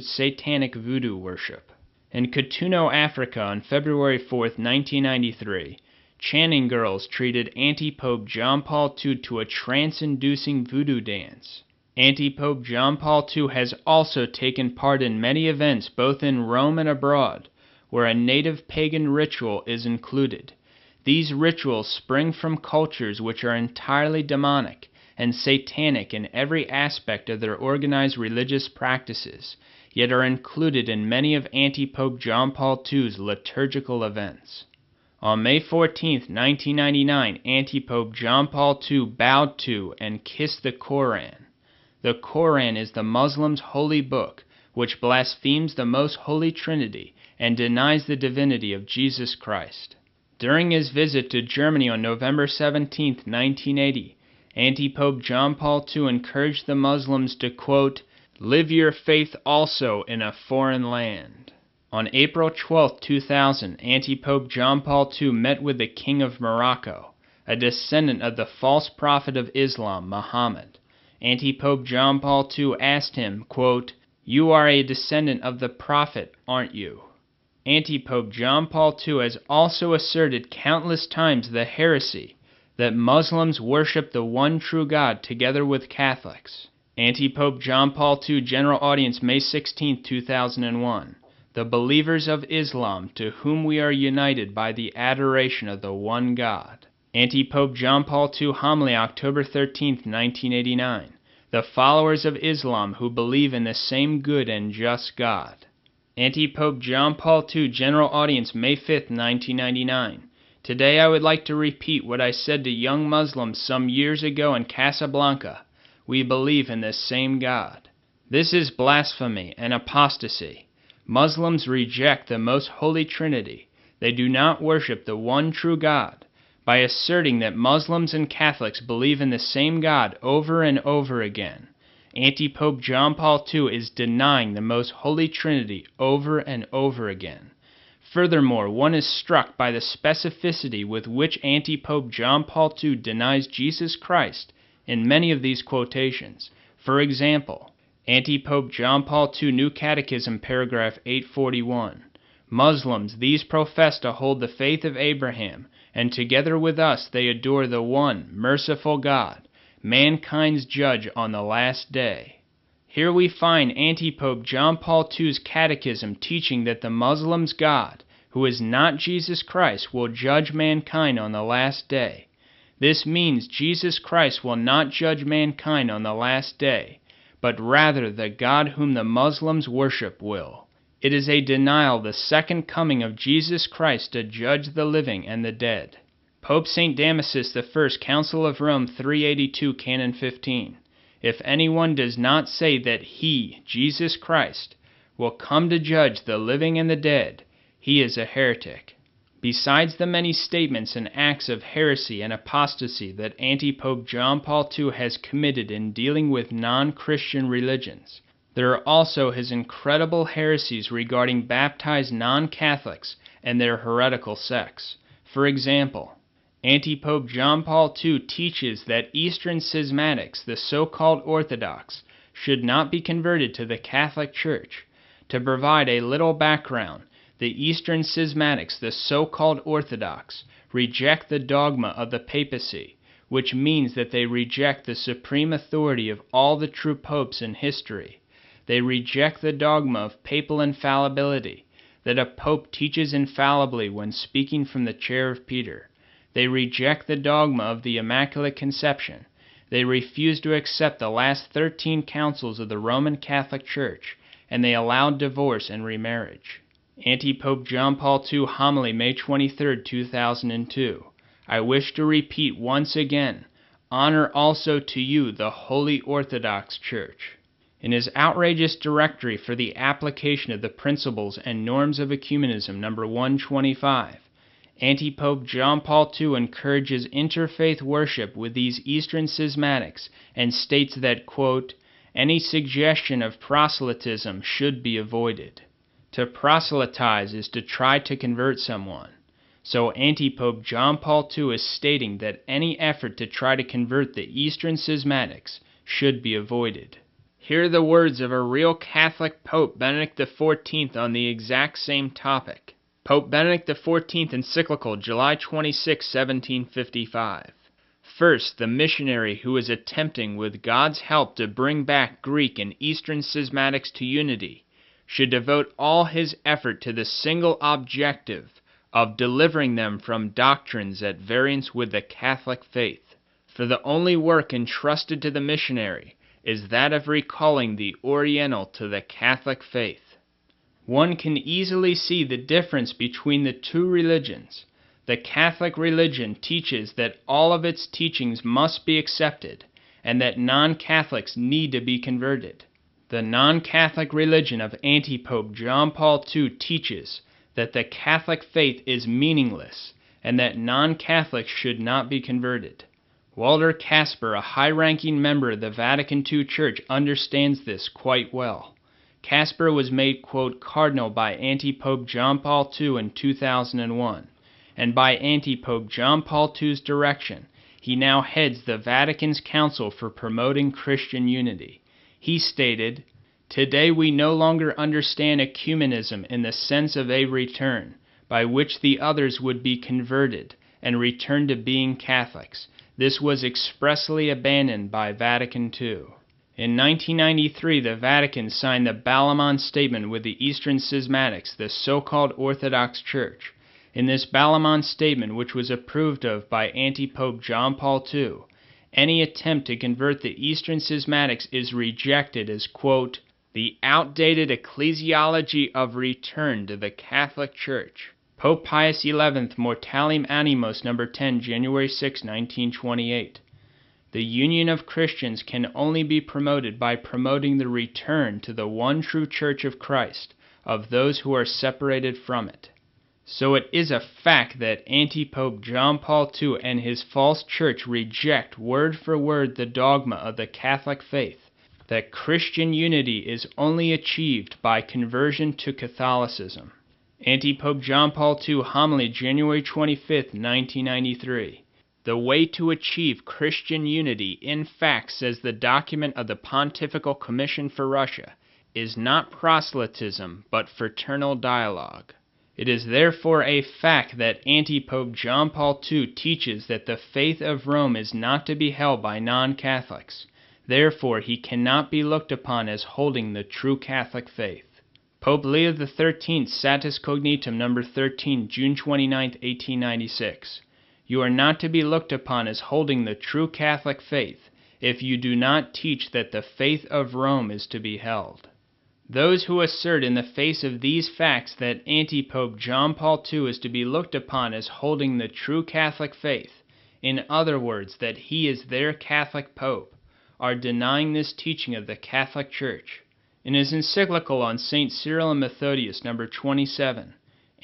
satanic voodoo worship. In Cotonou, Africa on February 4, 1993, Channing girls treated anti-Pope John Paul II to a trance-inducing voodoo dance. Anti-Pope John Paul II has also taken part in many events both in Rome and abroad, where a native pagan ritual is included. These rituals spring from cultures which are entirely demonic and satanic in every aspect of their organized religious practices, yet are included in many of anti-Pope John Paul II's liturgical events. On May 14, 1999, anti-Pope John Paul II bowed to and kissed the Koran. The Koran is the Muslims' holy book, which blasphemes the Most Holy Trinity and denies the divinity of Jesus Christ. During his visit to Germany on November 17, 1980, anti-Pope John Paul II encouraged the Muslims to, quote, live your faith also in a foreign land. On April 12, 2000, anti-Pope John Paul II met with the King of Morocco, a descendant of the false prophet of Islam, Muhammad. Anti-Pope John Paul II asked him, quote, you are a descendant of the prophet, aren't you? Anti-Pope John Paul II has also asserted countless times the heresy that Muslims worship the one true God together with Catholics. Anti-Pope John Paul II General Audience, May 16, 2001. The believers of Islam, to whom we are united by the adoration of the one God. Anti-Pope John Paul II Homily, October 13, 1989. The followers of Islam who believe in the same good and just God. Anti-Pope John Paul II General Audience, May 5, 1999. Today I would like to repeat what I said to young Muslims some years ago in Casablanca. We believe in the same God. This is blasphemy and apostasy. Muslims reject the Most Holy Trinity. They do not worship the one true God. By asserting that Muslims and Catholics believe in the same God over and over again, Anti-Pope John Paul II is denying the Most Holy Trinity over and over again. Furthermore, one is struck by the specificity with which Anti-Pope John Paul II denies Jesus Christ in many of these quotations. For example, Anti-Pope John Paul II New Catechism, paragraph 841. Muslims, these profess to hold the faith of Abraham, and together with us they adore the one, merciful God, mankind's judge on the last day. Here we find Anti-Pope John Paul II's catechism teaching that the Muslims' God, who is not Jesus Christ, will judge mankind on the last day. This means Jesus Christ will not judge mankind on the last day, but rather the God whom the Muslims worship will. It is a denial of the second coming of Jesus Christ to judge the living and the dead. Pope St. Damasus I, Council of Rome 382, Canon 15. If anyone does not say that he, Jesus Christ, will come to judge the living and the dead, he is a heretic. Besides the many statements and acts of heresy and apostasy that Anti-Pope John Paul II has committed in dealing with non-Christian religions, there are also his incredible heresies regarding baptized non-Catholics and their heretical sects. For example, Anti-Pope John Paul II teaches that Eastern schismatics, the so-called Orthodox, should not be converted to the Catholic Church. To provide a little background, the Eastern schismatics, the so-called Orthodox, reject the dogma of the papacy, which means that they reject the supreme authority of all the true popes in history. They reject the dogma of papal infallibility, that a pope teaches infallibly when speaking from the chair of Peter. They reject the dogma of the Immaculate Conception. They refuse to accept the last 13 councils of the Roman Catholic Church, and they allow divorce and remarriage. Anti-Pope John Paul II Homily, May 23, 2002. I wish to repeat once again, honor also to you the Holy Orthodox Church. In his outrageous directory for the application of the principles and norms of ecumenism, number 125, Anti-Pope John Paul II encourages interfaith worship with these Eastern schismatics and states that, quote, any suggestion of proselytism should be avoided. To proselytize is to try to convert someone. So Anti-Pope John Paul II is stating that any effort to try to convert the Eastern schismatics should be avoided. Here are the words of a real Catholic Pope Benedict XIV on the exact same topic. Pope Benedict XIV encyclical, July 26, 1755. First, the missionary who is attempting with God's help to bring back Greek and Eastern schismatics to unity should devote all his effort to the single objective of delivering them from doctrines at variance with the Catholic faith. For the only work entrusted to the missionary is that of recalling the Oriental to the Catholic faith. One can easily see the difference between the two religions. The Catholic religion teaches that all of its teachings must be accepted and that non-Catholics need to be converted. The non-Catholic religion of Antipope John Paul II teaches that the Catholic faith is meaningless and that non-Catholics should not be converted. Walter Kasper, a high-ranking member of the Vatican II Church, understands this quite well. Kasper was made, quote, cardinal by Antipope John Paul II in 2001, and by Antipope John Paul II's direction, he now heads the Vatican's Council for Promoting Christian Unity. He stated, "Today we no longer understand ecumenism in the sense of a return, by which the others would be converted and return to being Catholics. This was expressly abandoned by Vatican II." In 1993, the Vatican signed the Balamon Statement with the Eastern Schismatics, the so-called Orthodox Church. In this Balamon Statement, which was approved of by Antipope John Paul II, any attempt to convert the Eastern Schismatics is rejected as, quote, the outdated ecclesiology of return to the Catholic Church. Pope Pius XI, Mortalium Animos, No. 10, January 6, 1928. The union of Christians can only be promoted by promoting the return to the one true Church of Christ, of those who are separated from it. So it is a fact that Antipope John Paul II and his false church reject word for word the dogma of the Catholic faith, that Christian unity is only achieved by conversion to Catholicism. Antipope John Paul II, homily, January 25, 1993. The way to achieve Christian unity, in fact, says the document of the Pontifical Commission for Russia, is not proselytism, but fraternal dialogue. It is therefore a fact that Antipope John Paul II teaches that the faith of Rome is not to be held by non-Catholics. Therefore, he cannot be looked upon as holding the true Catholic faith. Pope Leo XIII, Satis Cognitum, No. 13, June 29, 1896. You are not to be looked upon as holding the true Catholic faith if you do not teach that the faith of Rome is to be held. Those who assert in the face of these facts that Antipope John Paul II is to be looked upon as holding the true Catholic faith, in other words, that he is their Catholic Pope, are denying this teaching of the Catholic Church. In his encyclical on St. Cyril and Methodius, No. 27,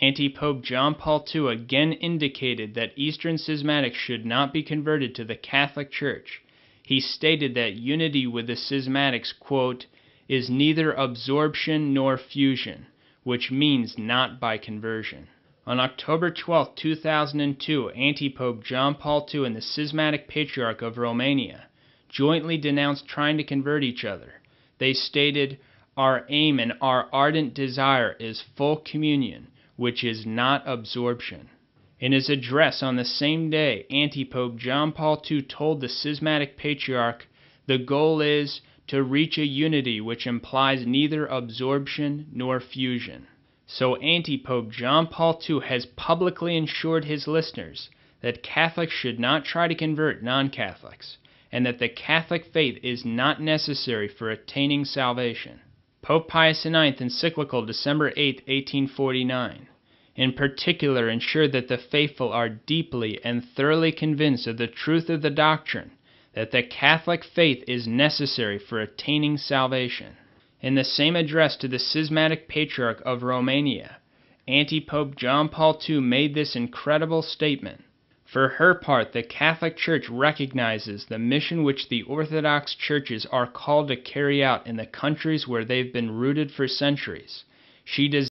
Antipope John Paul II again indicated that Eastern schismatics should not be converted to the Catholic Church. He stated that unity with the schismatics, quote, is neither absorption nor fusion, which means not by conversion. On October 12, 2002, Antipope John Paul II and the Schismatic Patriarch of Romania jointly denounced trying to convert each other. They stated, "Our aim and our ardent desire is full communion, which is not absorption." In his address on the same day, Antipope John Paul II told the Schismatic Patriarch, "The goal is to reach a unity which implies neither absorption nor fusion." So Antipope John Paul II has publicly assured his listeners that Catholics should not try to convert non-Catholics, and that the Catholic faith is not necessary for attaining salvation. Pope Pius IX, encyclical, December 8, 1849, in particular ensured that the faithful are deeply and thoroughly convinced of the truth of the doctrine that the Catholic faith is necessary for attaining salvation. In the same address to the Schismatic Patriarch of Romania, Antipope John Paul II made this incredible statement. For her part, the Catholic Church recognizes the mission which the Orthodox churches are called to carry out in the countries where they've been rooted for centuries. She does